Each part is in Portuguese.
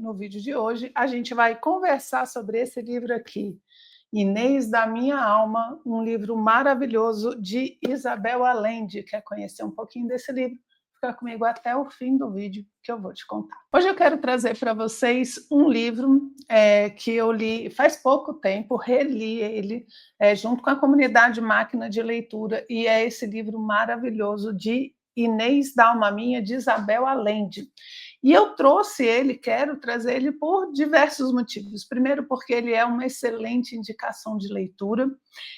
no vídeo de hoje, a gente vai conversar sobre esse livro aqui, Inês da Minha Alma, um livro maravilhoso de Isabel Allende. Quer conhecer um pouquinho desse livro? Fica comigo até o fim do vídeo que eu vou te contar. Hoje eu quero trazer para vocês um livro que eu li faz pouco tempo, reli ele junto com a comunidade Máquina de Leitura, e é esse livro maravilhoso de Inês da Alma Minha, de Isabel Allende. E eu trouxe ele, quero trazer ele por diversos motivos. Primeiro, porque ele é uma excelente indicação de leitura,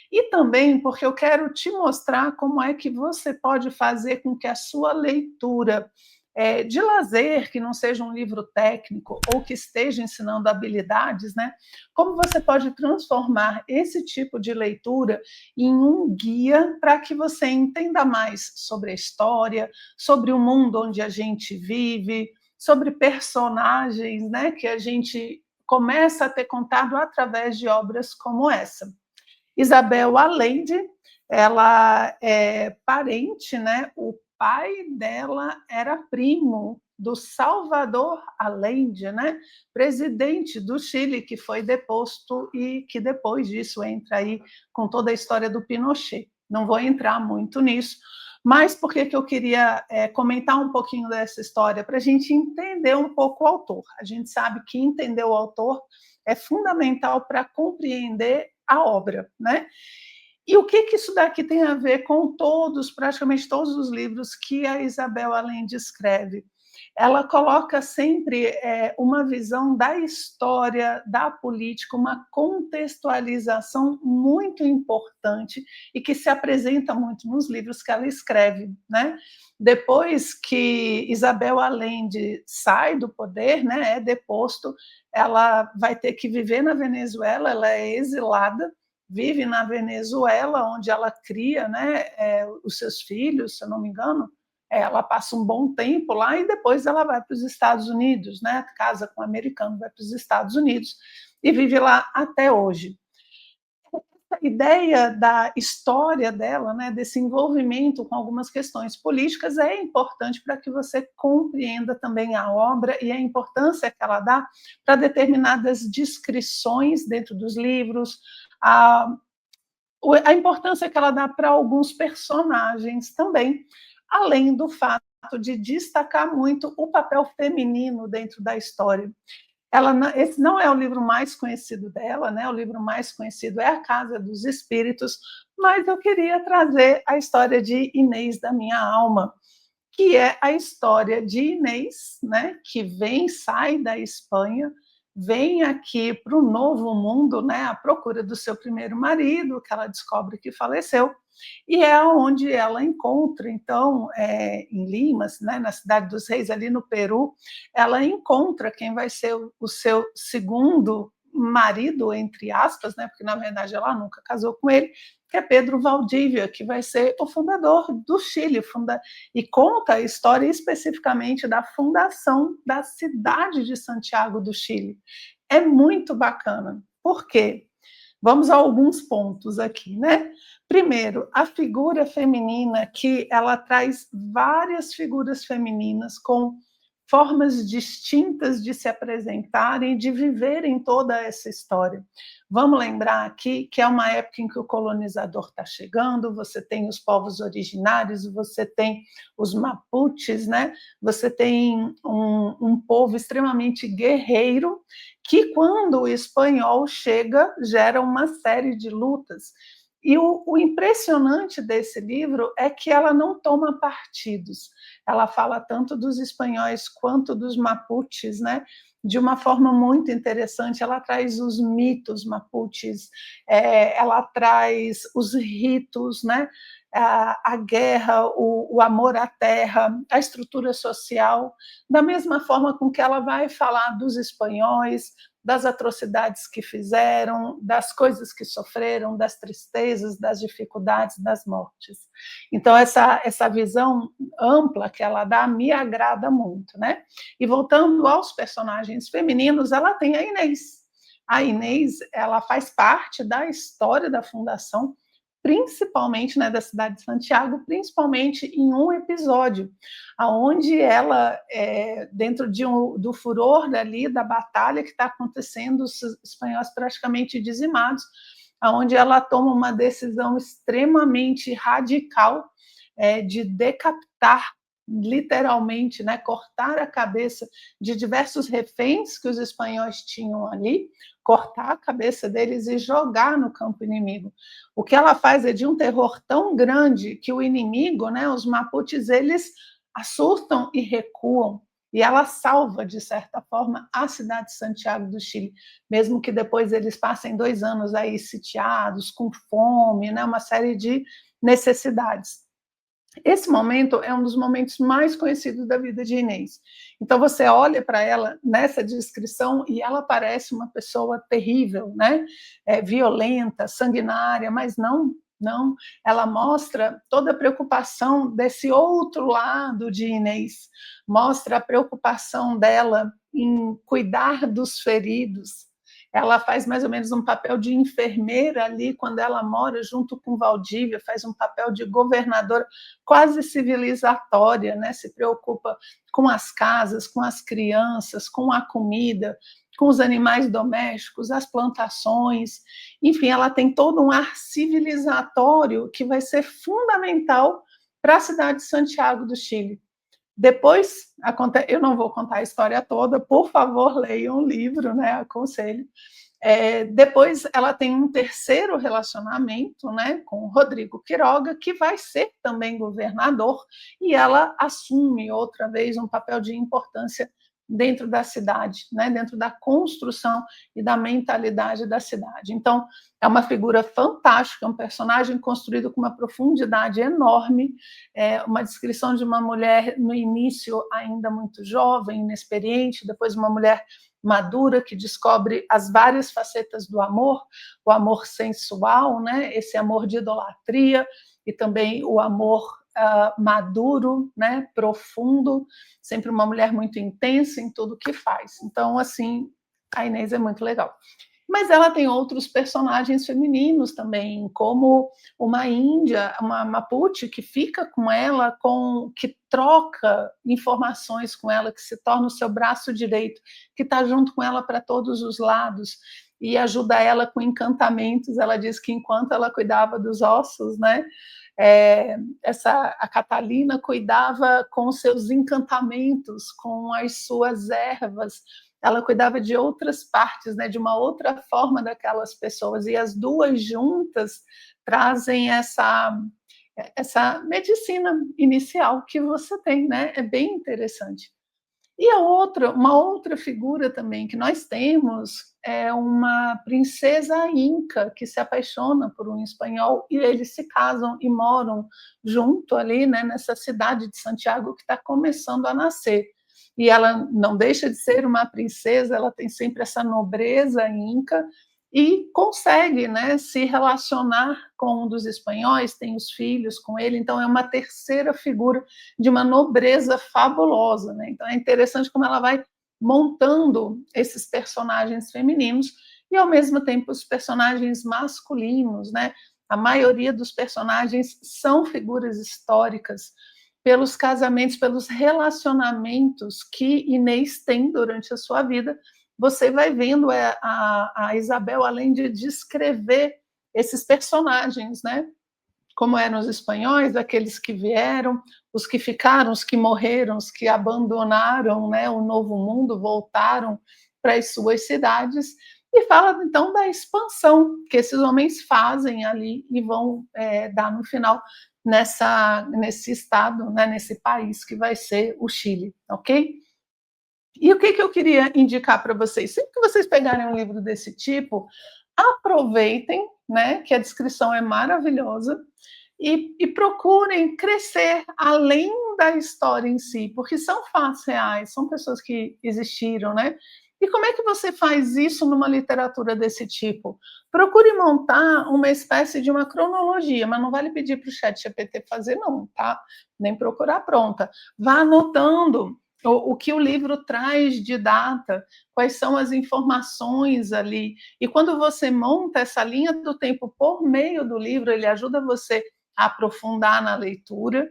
e também porque eu quero te mostrar como é que você pode fazer com que a sua leitura de lazer, que não seja um livro técnico ou que esteja ensinando habilidades, né? Como você pode transformar esse tipo de leitura em um guia para que você entenda mais sobre a história, sobre o mundo onde a gente vive, sobre personagens, né, que a gente começa a ter contato através de obras como essa. Isabel Allende, ela é parente, né? O pai dela era primo do Salvador Allende, né? Presidente do Chile, que foi deposto e que depois disso entra aí com toda a história do Pinochet. Não vou entrar muito nisso, mas por que eu queria comentar um pouquinho dessa história? Para a gente entender um pouco o autor. A gente sabe que entender o autor é fundamental para compreender a obra, né? E o que isso daqui tem a ver com praticamente todos os livros que a Isabel Allende escreve? Ela coloca sempre uma visão da história, da política, uma contextualização muito importante e que se apresenta muito nos livros que ela escreve, né? Depois que Isabel Allende sai do poder, né, é deposto, ela vai ter que viver na Venezuela, ela é exilada, vive na Venezuela, onde ela cria, né, os seus filhos, se eu não me engano. Ela passa um bom tempo lá e depois ela vai para os Estados Unidos, né, casa com um americano, vai para os Estados Unidos e vive lá até hoje. A ideia da história dela, né, desse envolvimento com algumas questões políticas, é importante para que você compreenda também a obra e a importância que ela dá para determinadas descrições dentro dos livros, a importância que ela dá para alguns personagens também, além do fato de destacar muito o papel feminino dentro da história. Esse não é o livro mais conhecido dela, né? O livro mais conhecido é A Casa dos Espíritos, mas eu queria trazer a história de Inês da Minha Alma, que é a história de Inês, né? Que sai da Espanha, vem aqui para o Novo Mundo, né? À procura do seu primeiro marido, que ela descobre que faleceu, e é onde ela encontra, então, em Limas, né, na Cidade dos Reis, ali no Peru, ela encontra quem vai ser o seu segundo marido, entre aspas, né, porque na verdade ela nunca casou com ele, que é Pedro Valdívia, que vai ser o fundador do Chile, e conta a história especificamente da fundação da cidade de Santiago do Chile. É muito bacana. Por quê? Vamos a alguns pontos aqui, né? Primeiro, a figura feminina, que ela traz várias figuras femininas com formas distintas de se apresentarem e de viverem toda essa história. Vamos lembrar aqui que é uma época em que o colonizador está chegando, você tem os povos originários, você tem os mapuches, né? Você tem um povo extremamente guerreiro, que quando o espanhol chega, gera uma série de lutas. E o impressionante desse livro é que ela não toma partidos. Ela fala tanto dos espanhóis quanto dos mapuches, né? De uma forma muito interessante. Ela traz os mitos mapuches, ela traz os ritos, né? A guerra, o amor à terra, a estrutura social, da mesma forma com que ela vai falar dos espanhóis, das atrocidades que fizeram, das coisas que sofreram, das tristezas, das dificuldades, das mortes. Então, essa visão ampla que ela dá me agrada muito, né? E voltando aos personagens femininos, ela tem a Inês. A Inês, ela faz parte da história da fundação principalmente, né, da cidade de Santiago, principalmente em um episódio, aonde ela, dentro do furor dali, da batalha que está acontecendo, os espanhóis praticamente dizimados, aonde ela toma uma decisão extremamente radical, de decapitar, literalmente, né, cortar a cabeça de diversos reféns que os espanhóis tinham ali, cortar a cabeça deles e jogar no campo inimigo. O que ela faz é de um terror tão grande que o inimigo, né, os mapuches, eles assustam e recuam. E ela salva, de certa forma, a cidade de Santiago do Chile, mesmo que depois eles passem 2 anos aí sitiados, com fome, né, uma série de necessidades. Esse momento é um dos momentos mais conhecidos da vida de Inês. Então você olha para ela nessa descrição e ela parece uma pessoa terrível, né? Violenta, sanguinária, mas não. Ela mostra toda a preocupação desse outro lado de Inês, mostra a preocupação dela em cuidar dos feridos. Ela faz mais ou menos um papel de enfermeira ali, quando ela mora junto com Valdívia, faz um papel de governadora quase civilizatória, né? Se preocupa com as casas, com as crianças, com a comida, com os animais domésticos, as plantações. Enfim, ela tem todo um ar civilizatório que vai ser fundamental para a cidade de Santiago do Chile. Depois, eu não vou contar a história toda, por favor, leiam o livro, né? Aconselho. Depois ela tem um terceiro relacionamento, né, com o Rodrigo Quiroga, que vai ser também governador, e ela assume outra vez um papel de importância dentro da cidade, né, dentro da construção e da mentalidade da cidade. Então, é uma figura fantástica, um personagem construído com uma profundidade enorme, uma descrição de uma mulher no início ainda muito jovem, inexperiente, depois uma mulher madura que descobre as várias facetas do amor, o amor sensual, né? Esse amor de idolatria e também o amor maduro, né? Profundo, sempre uma mulher muito intensa em tudo que faz. Então, assim, a Inês é muito legal. Mas ela tem outros personagens femininos também, como uma índia, uma Mapuche, que fica com ela, que troca informações com ela, que se torna o seu braço direito, que está junto com ela para todos os lados e ajuda ela com encantamentos. Ela diz que enquanto ela cuidava dos ossos, né, a Catalina cuidava com os seus encantamentos, com as suas ervas, ela cuidava de outras partes, né, de uma outra forma daquelas pessoas, e as duas juntas trazem essa medicina inicial que você tem, né? É bem interessante. E uma outra figura também que nós temos é uma princesa inca que se apaixona por um espanhol e eles se casam e moram junto ali, né, nessa cidade de Santiago que está começando a nascer. E ela não deixa de ser uma princesa, ela tem sempre essa nobreza inca e consegue, né, se relacionar com um dos espanhóis, tem os filhos com ele, então é uma terceira figura de uma nobreza fabulosa, né? Então é interessante como ela vai montando esses personagens femininos e ao mesmo tempo os personagens masculinos, né? A maioria dos personagens são figuras históricas pelos casamentos, pelos relacionamentos que Inês tem durante a sua vida. Você vai vendo a Isabel, além de descrever esses personagens, né? Como eram os espanhóis, aqueles que vieram, os que ficaram, os que morreram, os que abandonaram, né, o Novo Mundo, voltaram para as suas cidades, e fala então da expansão que esses homens fazem ali e vão dar no final nesse estado, né, nesse país que vai ser o Chile, ok? E o que eu queria indicar para vocês? Sempre que vocês pegarem um livro desse tipo, aproveitem, né, que a descrição é maravilhosa, e procurem crescer além da história em si, porque são fatos reais, são pessoas que existiram, né? E como é que você faz isso numa literatura desse tipo? Procure montar uma espécie de uma cronologia, mas não vale pedir para o chat GPT fazer, não, tá? Nem procurar pronta. Vá anotando o que o livro traz de data, quais são as informações ali. E quando você monta essa linha do tempo por meio do livro, ele ajuda você a aprofundar na leitura,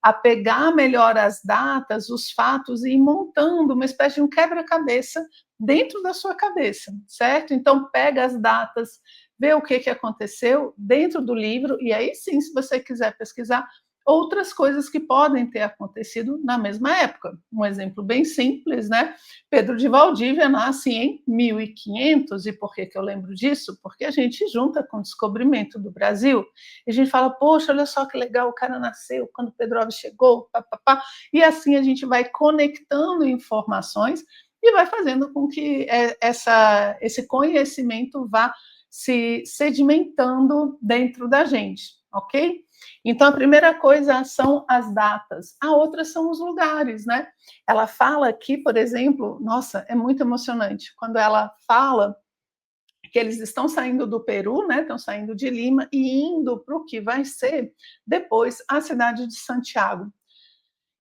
a pegar melhor as datas, os fatos e ir montando uma espécie de um quebra-cabeça dentro da sua cabeça, certo? Então, pega as datas, vê o que aconteceu dentro do livro, e aí sim, se você quiser pesquisar, outras coisas que podem ter acontecido na mesma época. Um exemplo bem simples, né? Pedro de Valdívia nasce em 1500, e por que eu lembro disso? Porque a gente junta com o descobrimento do Brasil, e a gente fala, poxa, olha só que legal, o cara nasceu quando Pedro Alves chegou, papapá, e assim a gente vai conectando informações e vai fazendo com que esse conhecimento vá se sedimentando dentro da gente, ok? Então, a primeira coisa são as datas, a outra são os lugares, né? Ela fala aqui, por exemplo, nossa, é muito emocionante, quando ela fala que eles estão saindo do Peru, né? Estão saindo de Lima e indo para o que vai ser depois a cidade de Santiago.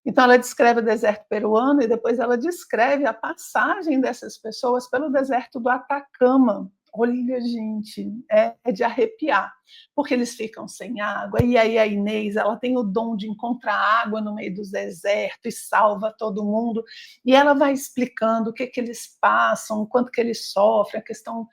Então, ela descreve o deserto peruano e depois ela descreve a passagem dessas pessoas pelo deserto do Atacama. Olha, gente, é de arrepiar, porque eles ficam sem água, e aí a Inês, ela tem o dom de encontrar água no meio do deserto e salva todo mundo, e ela vai explicando o que eles passam, o quanto que eles sofrem, a questão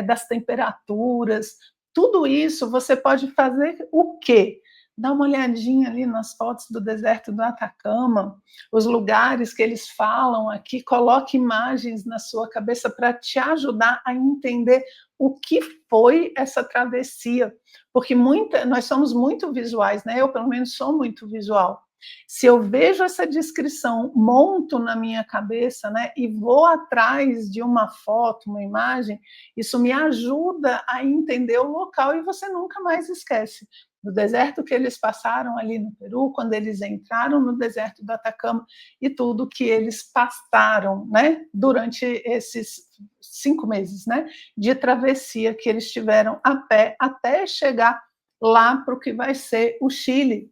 das temperaturas, tudo isso você pode fazer o quê? Dá uma olhadinha ali nas fotos do deserto do Atacama, os lugares que eles falam aqui, coloque imagens na sua cabeça para te ajudar a entender o que foi essa travessia, porque nós somos muito visuais, né? Eu, pelo menos, sou muito visual. Se eu vejo essa descrição, monto na minha cabeça, né, e vou atrás de uma foto, uma imagem, isso me ajuda a entender o local e você nunca mais esquece do deserto que eles passaram ali no Peru, quando eles entraram no deserto do Atacama e tudo que eles passaram, né, durante esses 5 meses, né, de travessia que eles tiveram a pé até chegar lá para o que vai ser o Chile.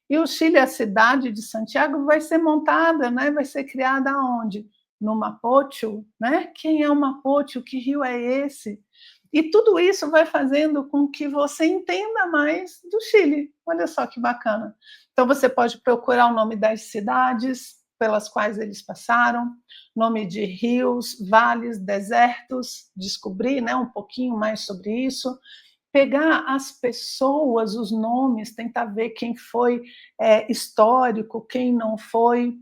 E o Chile, a cidade de Santiago, vai ser montada, né, vai ser criada onde? No Mapocho, né? Quem é o Mapocho? Que rio é esse? E tudo isso vai fazendo com que você entenda mais do Chile. Olha só que bacana. Então, você pode procurar o nome das cidades pelas quais eles passaram, nome de rios, vales, desertos, descobrir, né, um pouquinho mais sobre isso, pegar as pessoas, os nomes, tentar ver quem foi histórico, quem não foi,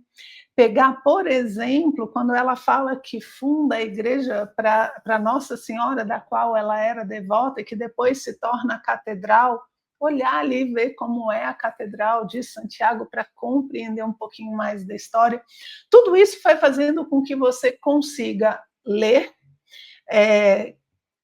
pegar, por exemplo, quando ela fala que funda a igreja para Nossa Senhora, da qual ela era devota, e que depois se torna catedral, olhar ali e ver como é a Catedral de Santiago para compreender um pouquinho mais da história. Tudo isso vai fazendo com que você consiga ler,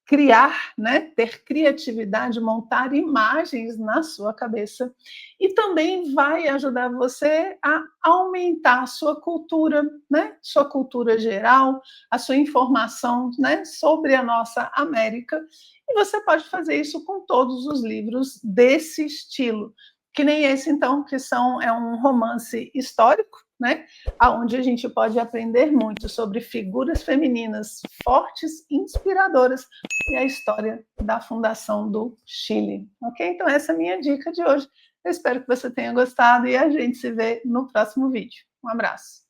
criar, né, ter criatividade, montar imagens na sua cabeça e também vai ajudar você a aumentar a sua cultura, né, sua cultura geral, a sua informação, né, sobre a nossa América. E você pode fazer isso com todos os livros desse estilo, que nem esse então, que é um romance histórico, né? Onde a gente pode aprender muito sobre figuras femininas fortes, inspiradoras e a história da fundação do Chile. Ok? Então, essa é a minha dica de hoje. Eu espero que você tenha gostado e a gente se vê no próximo vídeo. Um abraço.